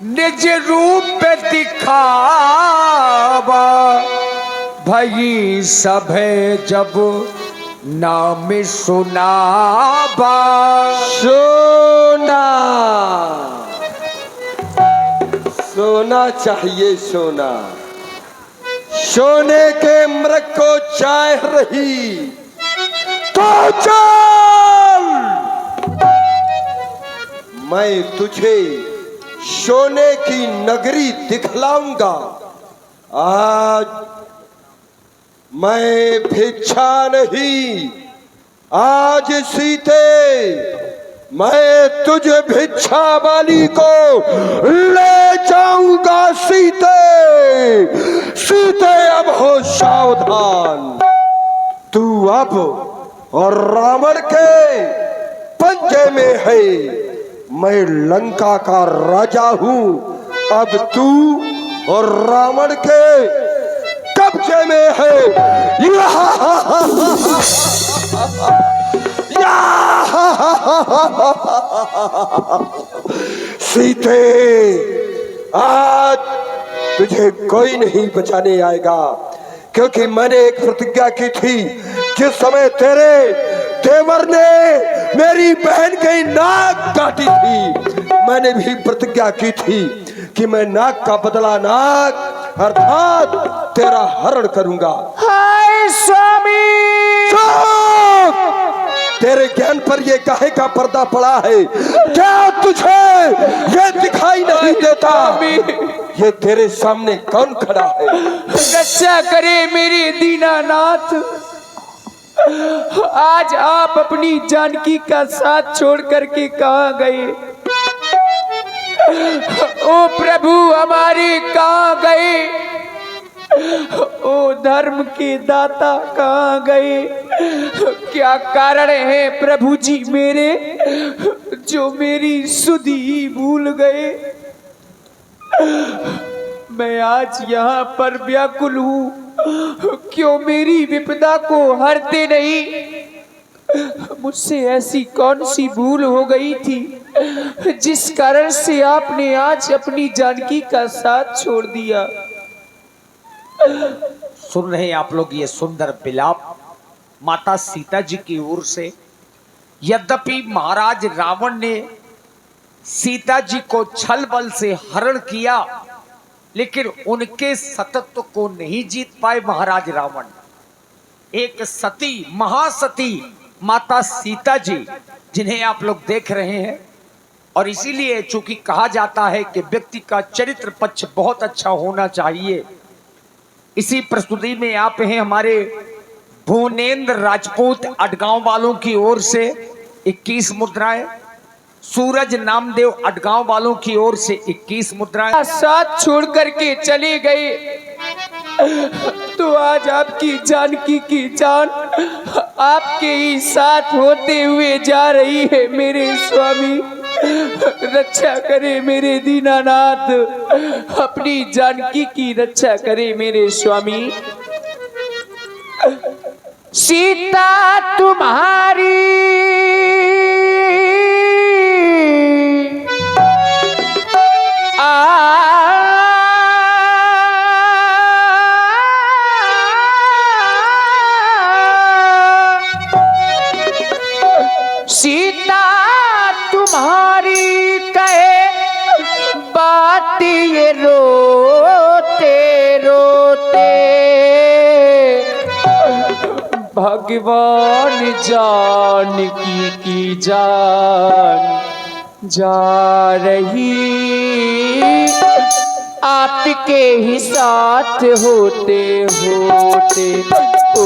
निज रूप दिखावा भई सभे जब नाम सुनावा। सोना सोना चाहिए, सोना सोने के मृग को चाह रही तो चल, मैं तुझे सोने की नगरी दिखलाऊंगा। आज मैं भिक्षा नहीं, आज सीते मैं तुझे भिक्षा वाली को ले जाऊंगा। सीते सीते अब हो सावधान, तू अब और रावण के पंजे में है। मैं लंका का राजा हूं, अब तू और रावण के कब्जे में है। सीते आज तुझे कोई नहीं बचाने आएगा, क्योंकि मैंने एक प्रतिज्ञा की थी। जिस समय तेरे देवर ने मेरी बहन की नाक काटी थी, मैंने भी प्रतिज्ञा की थी कि मैं नाक का बदला नाक अर्थात तेरा हरण करूंगा। हाय स्वामी, तेरे ज्ञान पर ये काहे का पर्दा पड़ा है? क्या तुझे ये दिखाई नहीं देता? ये तेरे सामने कौन खड़ा है? रक्षा करे मेरे दीनानाथ। आज आप अपनी जानकी का साथ छोड़ करके कहाँ गए? ओ प्रभु हमारे कहाँ गए? ओ धर्म के दाता कहाँ गए? क्या कारण है प्रभु जी मेरे, जो मेरी सुधि भूल गए? मैं आज यहाँ पर व्याकुल हूँ, क्यों मेरी विपदा को हरते नहीं? मुझसे ऐसी कौन सी भूल हो गई थी जिस कारण से आपने आज अपनी जानकी का साथ छोड़ दिया? सुन रहे हैं आप लोग ये सुंदर विलाप माता सीता जी की ओर से। यद्यपि महाराज रावण ने सीता जी को छल बल से हरण किया, लेकिन उनके सतत्व को नहीं जीत पाए महाराज रावण। एक सती, महासती माता सीता जी जिन्हें आप लोग देख रहे हैं, और इसीलिए चूंकि कहा जाता है कि व्यक्ति का चरित्र पक्ष बहुत अच्छा होना चाहिए, इसी प्रस्तुति में आप हैं हमारे भुवनेंद्र राजपूत अटगांव वालों की ओर से 21 मुद्राएं, सूरज नामदेव अटगांव वालों की ओर से 21 मुद्राएं साथ छोड़ करके चले गए। तो आज आपकी जानकी की जान आपके ही साथ होते हुए जा रही है मेरे स्वामी। रक्षा करे मेरे दीनानाथ, अपनी जानकी की रक्षा करे मेरे स्वामी। सीता तुम्हारी सीता तुम्हारी कहे बात ये रोते रोते भगवान जानकी की जान जा रही, आपके ही साथ होते होते ओ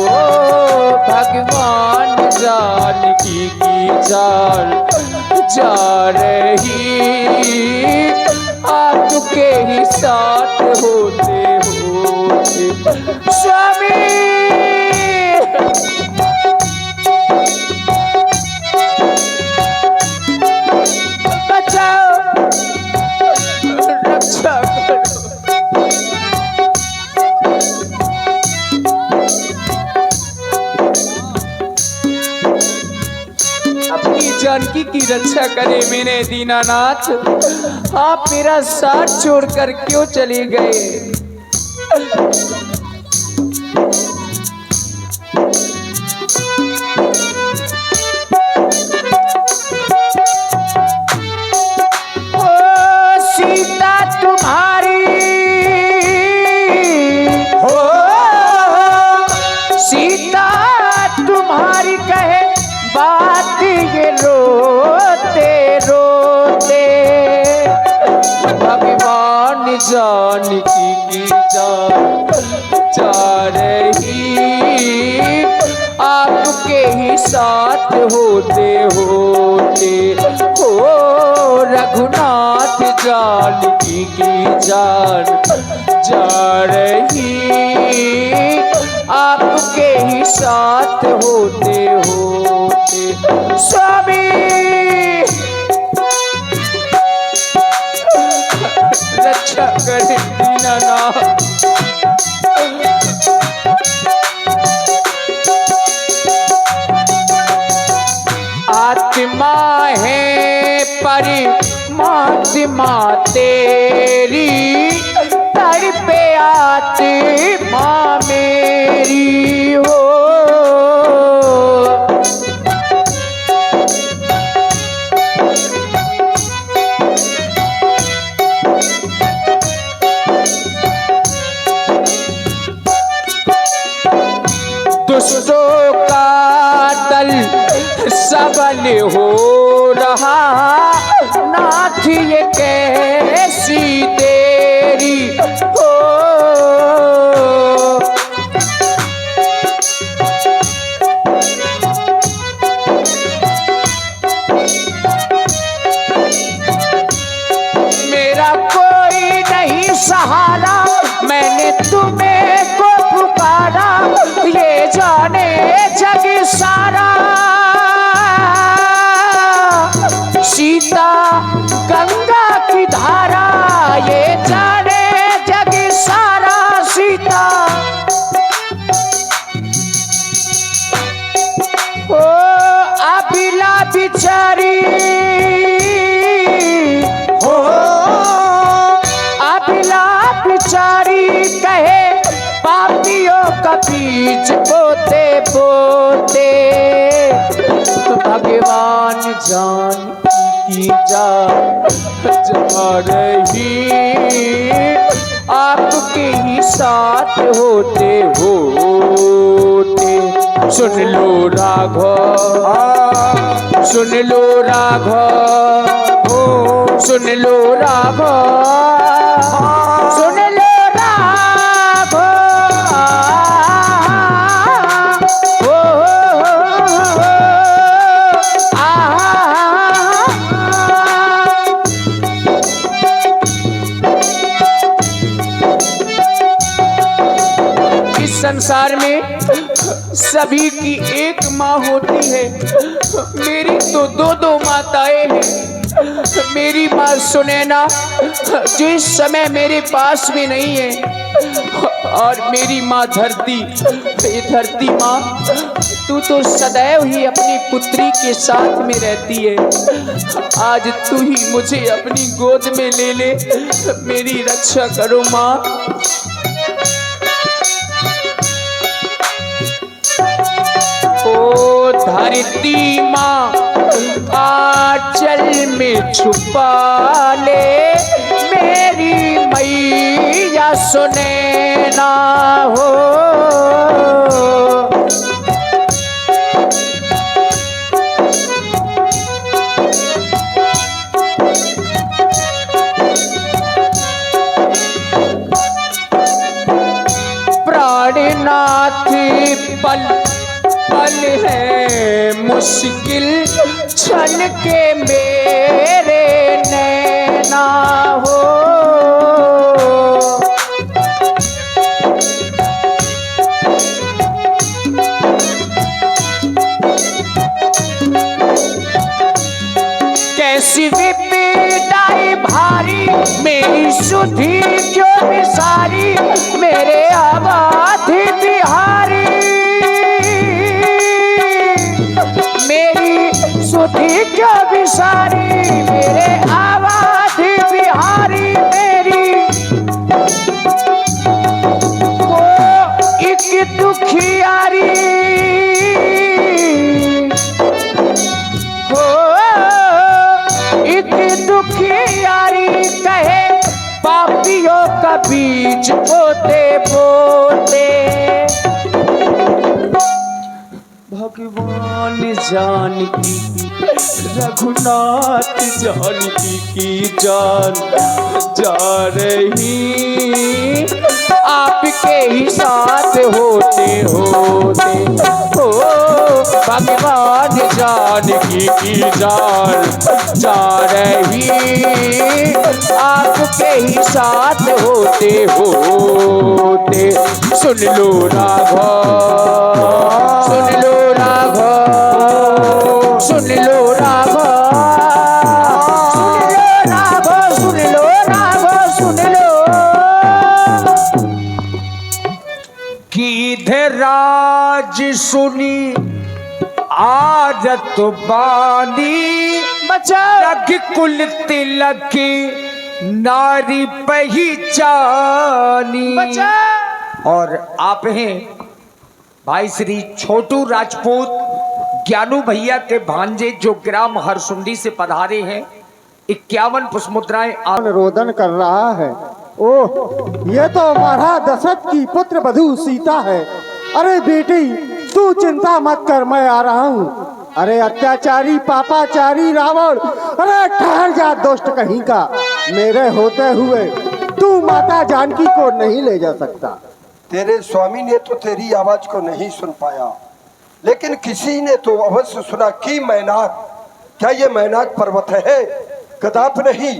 भगवान जानकी की जान जा रही, आपके ही साथ होते होते। स्वामी बचाओ, रक्षा करो। अपनी जानकी की रक्षा करे मेरे दीनानाथ। आप मेरा साथ छोड़कर क्यों चली गए? सीता तुम्हारी हो, सीता तुम्हारी कहे बात ये रोते रोते, भगवान जानकी की जान जा रही, आपके ही साथ होते होते हो, रघुनाथ जानकी की जान जा रही, आपके ही साथ होते होते। स्वामी रक्षा करें दीनानाथ। आत्मा है परमात्मा तेरी, तड़पे आत्मा मेरी हो। दुष्टों का दल सबल हो रहा, नाथ ये कैसी तेरी हो। मेरा कोई नहीं सहारा, मैंने तुम्हें को पुकारा, ये जाने जग सारा। सीता गंगा की धारा, ये जाने जग सारा। सीता ओ अभिला बिचारी हो, अभिला बिचारी कहे पापियों का बीज बोते बोते, भगवान जानकी की जान जा रही, आपके ही साथ होते होते। सुन लो राघव, सुन लो राघव, सुन लो राघव, सुन लो राघव। इस संसार में सभी की एक माँ होती है, मेरी तो दो दो माताएं हैं। मेरी माँ सुनैना जो इस समय मेरे पास में नहीं है, और मेरी माँ धरती। ये धरती माँ, तू तो सदैव ही अपनी पुत्री के साथ में रहती है, आज तू ही मुझे अपनी गोद में ले ले, मेरी रक्षा करो माँ। ओ धरती माँ आंचल में छुपा ले, मेरी मैया सुनैना हो। प्राणनाथ पल पल है मुश्किल, छल के मेरे नैना हो। कैसी विपदाएं भारी, मेरी सुधि क्यों विसारी, मेरे अवध बिहारी। मेरी सुधि क्यों विसारी, मेरे अवध बिहारी। बिहारी मेरी को एक दुखियारी हो, एक दुखियारी कहे पापियों का बीच बोते बोते। भगवान जानकी रघुनाथ जानकी की जान जा रही, आपके ही साथ होते होते हो। भगवान जानकी की जान जा रही, आपके ही साथ होते होते। सुन लो राघव, सुन लो राघव, सुन लो राघव, सुन लो राघव, सुन लो। कीधे राज सुनी आदत बानी, रग कुल तिलक नारी पहचानी। और आप हैं भाई श्री छोटू राजपूत ज्ञानू भैया के भांजे, जो ग्राम हरसुंडी से पधारे हैं। 51 पुष्पमुद्राएं रोदन कर रहा है। ओह, ये तो महाराज दशरथ की पुत्र वधू सीता है। अरे बेटी, तू चिंता मत कर, मैं आ रहा हूँ। अरे अत्याचारी पापाचारी रावण, अरे ठहर जा दुष्ट कहीं का। मेरे होते हुए तू माता जानकी को नहीं ले जा सकता। तेरे स्वामी ने तो तेरी आवाज को नहीं सुन पाया, लेकिन किसी ने तो अवश्य सुना कि मैनाक, क्या ये मैनाक पर्वत है? कदाप नहीं।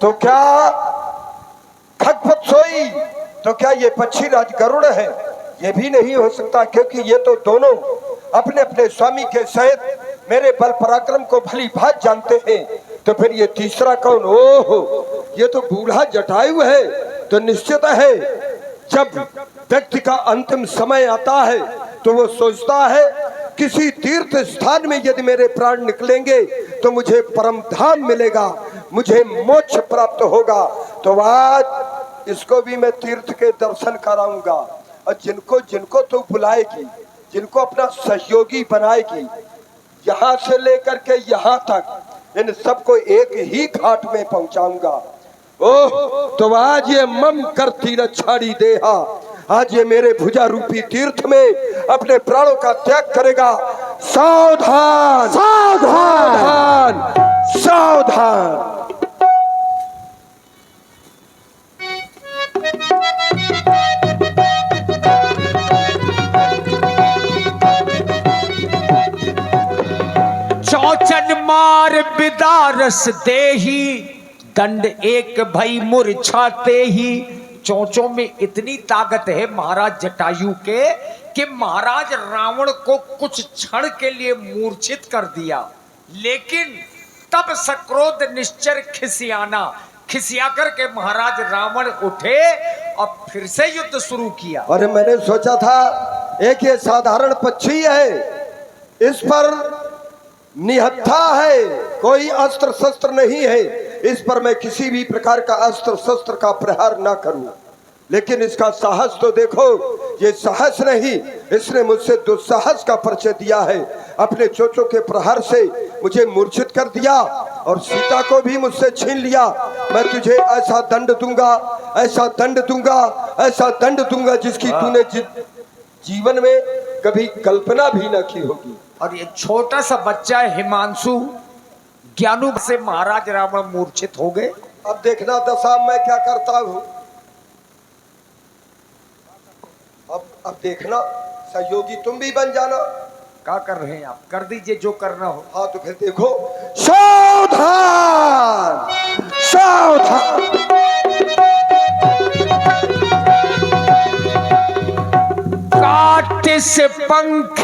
तो क्या खगपत सोई? तो क्या ये पक्षी राज गरुड़ है? ये भी नहीं हो सकता, क्योंकि ये तो दोनों अपने अपने स्वामी के सहित मेरे बल पराक्रम को भली भांति जानते हैं। तो फिर ये तीसरा कौन? ओह, ये तो बूढ़ा जटायु है। तो निश्चित है जब व्यक्ति का अंतिम समय आता है तो वो सोचता है किसी तीर्थ स्थान में यदि मेरे प्राण निकलेंगे तो मुझे परम धाम मिलेगा, मुझे मोक्ष प्राप्त होगा। तो आज इसको भी मैं तीर्थ के दर्शन कराऊंगा। और जिनको जिनको तो बुलाएगी, जिनको अपना सहयोगी बनाएगी, यहाँ से लेकर के यहाँ तक इन सबको एक ही घाट में पहुंचाऊंगा। ओह, तो आज ये मम कर तीरथ छाड़ी देहा, आज ये मेरे भुजा रूपी तीर्थ में अपने प्राणों का त्याग करेगा। सावधान सावधान सावधान। चौचन मार बिदारस देही, दंड एक भई मूर्छाते ही। चोंचों में इतनी ताकत है महाराज जटायु के कि महाराज रावण को कुछ क्षण के लिए मूर्छित कर दिया, लेकिन तब सक्रोध निश्चर खिसियाना, खिसिया करके महाराज रावण उठे और फिर से युद्ध शुरू किया। अरे मैंने सोचा था एक ये साधारण पक्षी है, इस पर निहत्था है, कोई अस्त्र शस्त्र नहीं है, इस पर मैं किसी भी प्रकार का अस्त्र शस्त्र का प्रहार ना करूं। लेकिन इसका साहस तो देखो, ये साहस नहीं, इसने मुझसे दुस्साहस का परिचय दिया है। अपने चोचों के प्रहार से मुझे मूर्छित कर दिया और सीता को भी मुझसे छीन लिया। मैं तुझे ऐसा दंड दूंगा, ऐसा दंड दूंगा, ऐसा दंड दूंगा जिसकी तूने जीवन में कभी कल्पना भी न की होगी। और ये छोटा सा बच्चा हिमांशु ज्ञानू से महाराज रावण मूर्छित हो गए। अब देखना दशा मैं क्या करता हूँ। अब देखना, सहयोगी तुम भी बन जाना। क्या कर रहे हैं आप? कर दीजिए जो करना हो। हाँ तो फिर देखो, सावधान सावधान। काट से पंख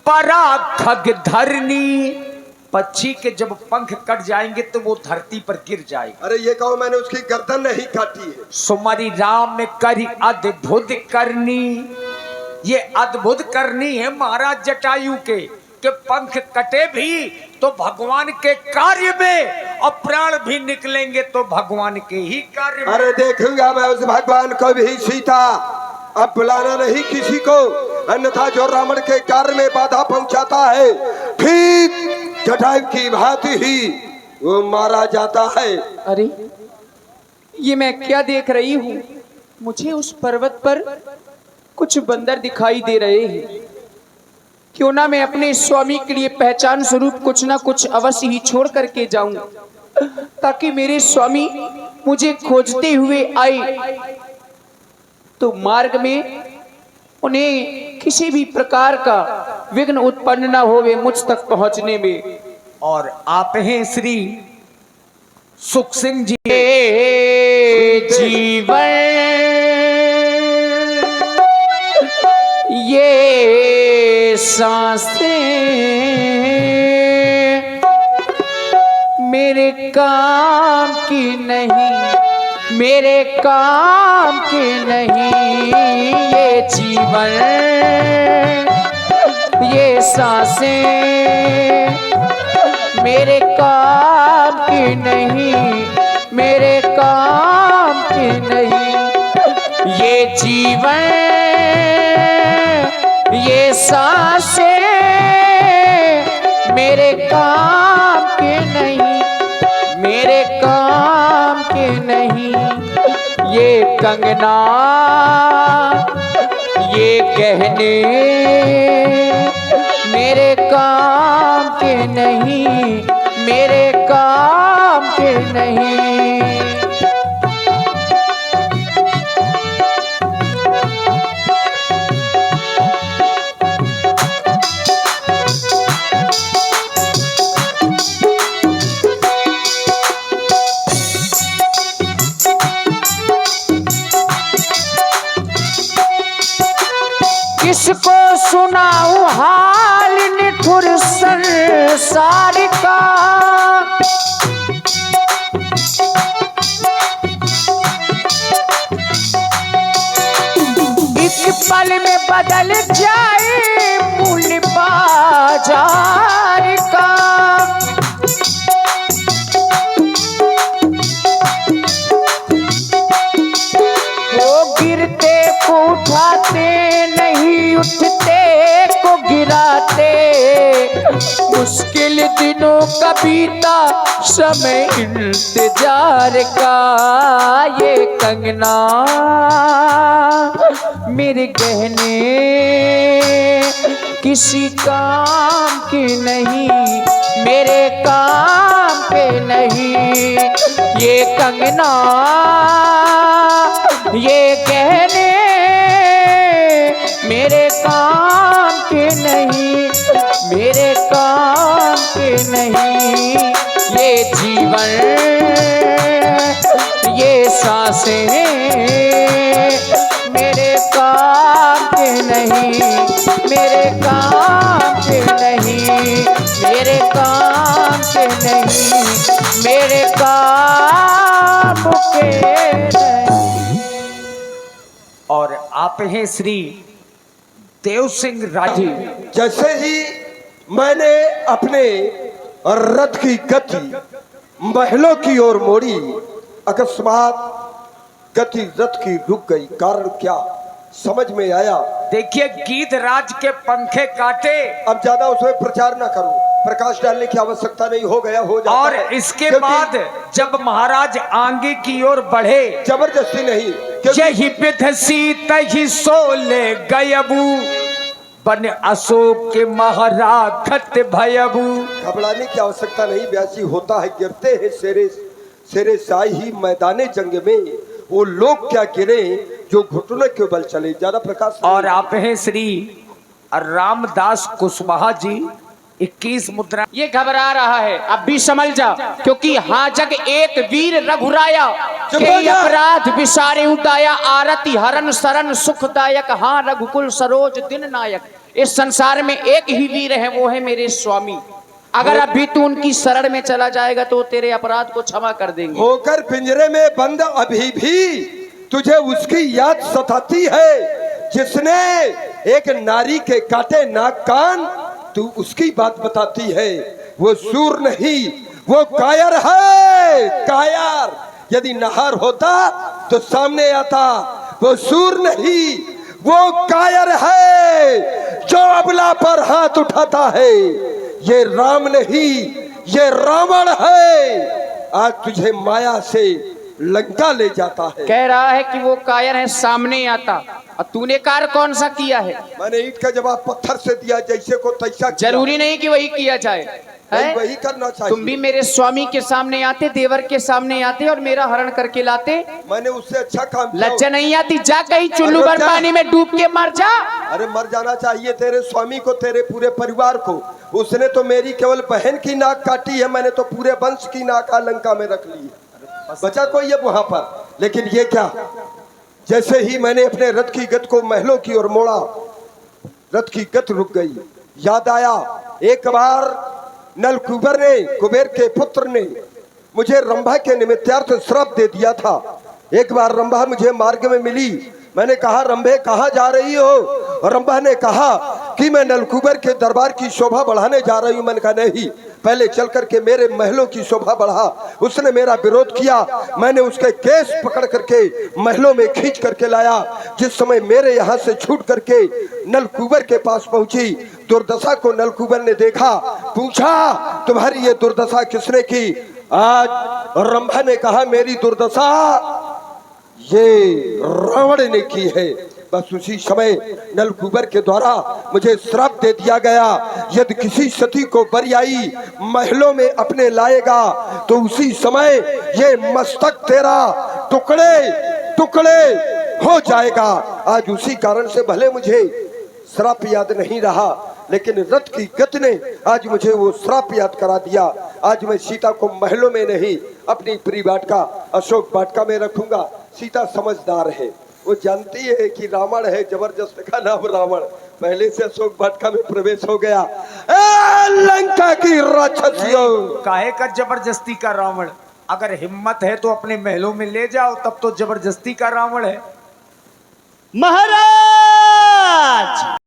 परा खग धरनी, पक्षी के जब पंख कट जाएंगे तो वो धरती पर गिर जाएगा। अरे ये कहो, मैंने उसकी गर्दन नहीं काटी है। सुमरी राम में करी अद्भुत करनी, ये अद्भुत करनी है महाराज जटायु के कि पंख कटे भी तो भगवान के कार्य में और प्राण भी निकलेंगे तो भगवान के ही कार्य में। अरे देखूंगा मैं उस भगवान को भी सीता, अब बुलाना नहीं किसी को, अन्यथा जो रावण के कार्य में बाधा पहुंचाता है ठीक जटायु की भांति ही वो मारा जाता है। अरे ये मैं क्या देख रही हूँ? मुझे उस पर्वत पर कुछ बंदर दिखाई दे रहे हैं। क्यों ना मैं अपने स्वामी के लिए पहचान स्वरूप कुछ ना कुछ अवश्य ही छोड़ करके जाऊं, ताकि मेरे स्वामी मुझे खोजते हुए आए तो मार्ग में उन्हें किसी भी प्रकार का विघ्न उत्पन्न ना होवे मुझ तक पहुंचने में। और आप हैं श्री सुख सिंह जी। जीवन ये सांसें मेरे काम की नहीं, मेरे काम की नहीं। ये जीवन ये सांसें मेरे काम की नहीं, मेरे काम की नहीं। ये जीवन ये सांसें मेरे काम की नहीं, मेरे काम की नहीं। ये कंगना ये गहने मेरे काम के नहीं, मेरे काम के नहीं। किसको सुनाऊं हाल निठुर संसार का, एक पल में बदल जाए मूल्य बाजार का। वो गिरते को उठाते नहीं, उठते को गिराते। मुश्किल दिनों का बीता समय इंतजार का। ये कंगना मेरे गहने किसी काम के नहीं, मेरे काम के नहीं। ये कंगना ये गहने मेरे काम के नहीं, मेरे काम के नहीं। ये जीवन ये सांसें मेरे काम के नहीं, मेरे काम के नहीं, मेरे काम के नहीं, मेरे काम के नहीं। और आप हैं श्री देव सिंह राठी। जैसे ही मैंने अपने रथ की गति महलों की ओर मोड़ी, अकस्मात गति रथ की रुक गई। कारण क्या समझ में आया? देखिए गीध राज के पंखे काटे। अब ज्यादा उसमें प्रचार ना करूं, प्रकाश डालने की आवश्यकता नहीं, हो गया हो जाता और है। इसके क्योंकि बाद जब महाराज आगे की ओर बढ़े, जबरदस्ती नहीं, क्योंकि यही विधसी तही सोले गयबू, बन अशोक के महाराखत भयबू। घबराने की आवश्यकता नहीं। व्यासी होता है गिरते हैं शेरे शेरे शाही मैदाने जंग में। वो लोग क्या गिरे जो घुटने के बल चले। ज्यादा प्रकाश नहीं। और आप हैं श्री रामदास कुशवाहा जी। 21 मुद्रा। ये घबरा रहा है, अब भी समझ जा, क्योंकि हाँ जग एक वीर रघुराया के अपराध विसारे उदाया। आरती हरण शरण सुखदायक, हाँ रघुकुल सरोज दिन नायक। इस संसार में एक ही वीर है, वो है मेरे स्वामी। अगर अभी तू उनकी शरण में चला जाएगा तो तेरे अपराध को क्षमा कर देंगे। होकर पिंजरे में बंद अभी भी तुझे उसकी याद सताती है जिसने एक नारी के काटे नाक कान। तू उसकी बात बताती है। वो सूर नहीं, वो कायर है, कायर। यदि नहर होता तो सामने आता। वो सूर नहीं, वो कायर है जो अबला पर हाथ उठाता है। ये राम नहीं, ये रावण है। आज तुझे माया से लंका ले जाता है। कह रहा है कि वो कायर है, सामने आता। और तूने कार्य कौन सा किया है? मैंने ईंट का जवाब पत्थर से दिया, जैसे को तैसा किया। जरूरी नहीं कि वही किया जाए, है? वही करना चाहिए। तुम भी मेरे स्वामी के सामने आते, देवर के सामने आते और मेरा हरण करके लाते। मैंने उससे अच्छा काम किया। लज्जा नहीं आती? जा कहीं चुल्लू अरे भर जा। पानी में डूब के मर जा। अरे मर जाना चाहिए तेरे स्वामी को, तेरे पूरे परिवार को। उसने तो मेरी केवल बहन की नाक काटी है, मैंने तो पूरे वंश की नाक लंका में रख ली है। बचा कोई है वहां पर? लेकिन ये क्या, जैसे ही मैंने अपने रथ की गति को महलों की ओर मोड़ा, रथ की गति रुक गई। याद आया एक बार नल कुबेर के पुत्र ने मुझे रंभा के निमित्तार्थ श्राप दे दिया था। एक बार रंभा मुझे मार्ग में मिली। मैंने कहा, रंभे कहाँ जा रही हो? और रंभा ने कहा कि मैं नलकुबर के दरबार की शोभा बढ़ाने जा रही हूँ। मैंने कहा नहीं, पहले चल करके मेरे महलों की शोभा बढ़ा। उसने मेरा विरोध किया। मैंने उसके केस पकड़ करके महलों में खींच करके लाया। जिस समय मेरे यहाँ से छूट करके नलकुबर के पास पहुंची, दुर्दशा को नलकुबर ने देखा। पूछा, तुम्हारी ये दुर्दशा किसने की? आज रंभा ने कहा, मेरी दुर्दशा ये रावण ने की है। बस उसी समय नलकुबर के द्वारा मुझे श्राप दे दिया गया, यदि किसी सती को बरियाई महलों में अपने लाएगा तो उसी समय ये मस्तक तेरा टुकड़े टुकड़े हो जाएगा। आज उसी कारण से भले मुझे श्राप याद नहीं रहा, लेकिन रथ की गति ने आज मुझे वो श्राप याद करा दिया। आज मैं सीता को महलों में नहीं, अपनी प्रिय वाटिका अशोक वाटिका में रखूंगा। सीता समझदार है, वो जानती है कि रावण है, जबरदस्त का नाम रावण। पहले से अशोक वाटिका में प्रवेश हो गया। लंका की राक्षसियों, काहे का जबरदस्ती का रावण? अगर हिम्मत है तो अपने महलों में ले जाओ, तब तो जबरदस्ती का रावण है। महाराज